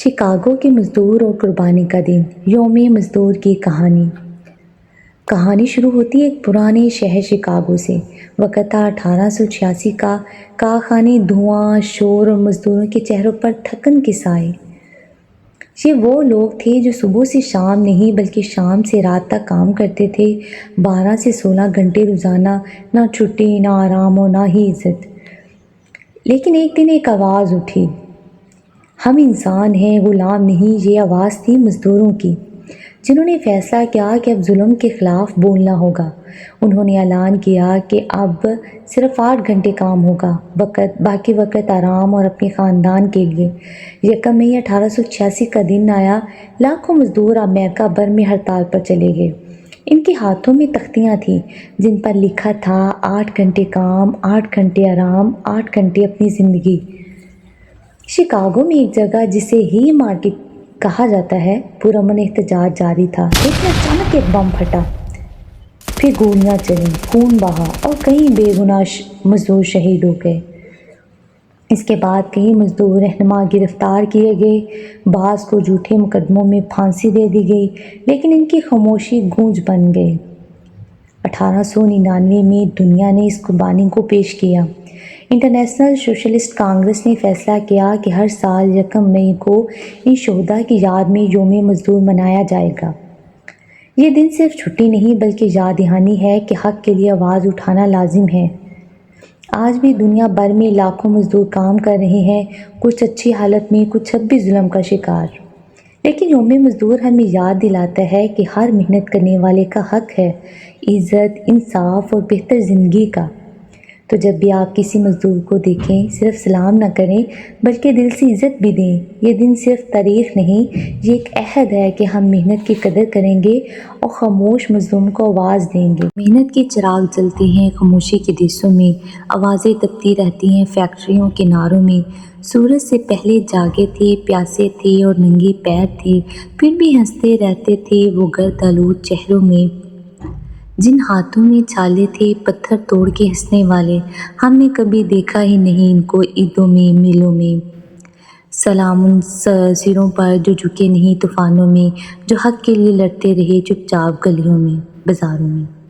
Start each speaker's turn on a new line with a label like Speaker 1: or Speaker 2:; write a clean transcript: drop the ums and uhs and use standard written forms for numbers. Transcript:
Speaker 1: Chicago کے مزدور اور قربانی کا دن، یوم مزدور کی کہانی۔ کہانی شروع ہوتی ہے ایک پرانے شہر شکاگو سے۔ وقت تھا 1886 کا۔ کارخانے، دھواں، شور اور مزدوروں کے چہروں پر تھکن کے سائے۔ یہ وہ لوگ تھے جو صبح سے شام نہیں بلکہ شام سے رات تک کام کرتے تھے، 12 سے 16 گھنٹے روزانہ، نہ چھٹی، نہ آرام اور نہ ہی عزت۔ لیکن ایک دن ایک آواز اٹھی، ہم انسان ہیں، غلام نہیں۔ یہ آواز تھی مزدوروں کی، جنہوں نے فیصلہ کیا کہ اب ظلم کے خلاف بولنا ہوگا۔ انہوں نے اعلان کیا کہ اب صرف 8 گھنٹے کام ہوگا، باقی وقت آرام اور اپنے خاندان کے لیے۔ 1 مئی 1886 کا دن آیا۔ لاکھوں مزدور امریکہ بھر میں ہڑتال پر چلے گئے۔ ان کے ہاتھوں میں تختیاں تھیں جن پر لکھا تھا 8 گھنٹے کام، 8 گھنٹے آرام، 8 گھنٹے اپنی زندگی۔ شکاگو میں ایک جگہ جسے ہی مارکیٹ کہا جاتا ہے، پرامن احتجاج جاری تھا، لیکن اچانک ایک بم پھٹا، پھر گولیاں چلیں، خون بہا اور کئی بے گناہ مزدور شہید ہو گئے۔ اس کے بعد کئی مزدور رہنما گرفتار کیے گئے، بعض کو جھوٹے مقدموں میں پھانسی دے دی گئی، لیکن ان کی خاموشی گونج بن گئی۔ 1899 میں دنیا نے اس قربانی کو پیش کیا۔ انٹرنیشنل سوشلسٹ کانگریس نے فیصلہ کیا کہ ہر سال 1 مئی کو ان شہداء کی یاد میں یوم مزدور منایا جائے گا۔ یہ دن صرف چھٹی نہیں بلکہ یاد دہانی ہے کہ حق کے لیے آواز اٹھانا لازم ہے۔ آج بھی دنیا بھر میں لاکھوں مزدور کام کر رہے ہیں، کچھ اچھی حالت میں، کچھ اب بھی ظلم کا شکار۔ لیکن یوم مزدور ہمیں یاد دلاتا ہے کہ ہر محنت کرنے والے کا حق ہے، عزت، انصاف اور بہتر زندگی کا۔ تو جب بھی آپ کسی مزدور کو دیکھیں، صرف سلام نہ کریں بلکہ دل سے عزت بھی دیں۔ یہ دن صرف تاریخ نہیں، یہ ایک عہد ہے کہ ہم محنت کی قدر کریں گے اور خاموش مظلوم کو آواز دیں گے۔ محنت کے چراغ جلتے ہیں خاموشی کے دیسوں میں، آوازیں دبتی رہتی ہیں فیکٹریوں کے نعروں میں۔ سورج سے پہلے جاگے تھے، پیاسے تھے اور ننگے پیر تھے، پھر بھی ہنستے رہتے تھے وہ گرد آلود چہروں میں، جن ہاتھوں میں چھالے تھے پتھر توڑ کے ہنسنے والے۔ ہم نے کبھی دیکھا ہی نہیں ان کو عیدوں میں، میلوں میں۔ سلام ان سروں پر جو جھکے نہیں طوفانوں میں، جو حق کے لیے لڑتے رہے چپ چاپ گلیوں میں، بازاروں میں۔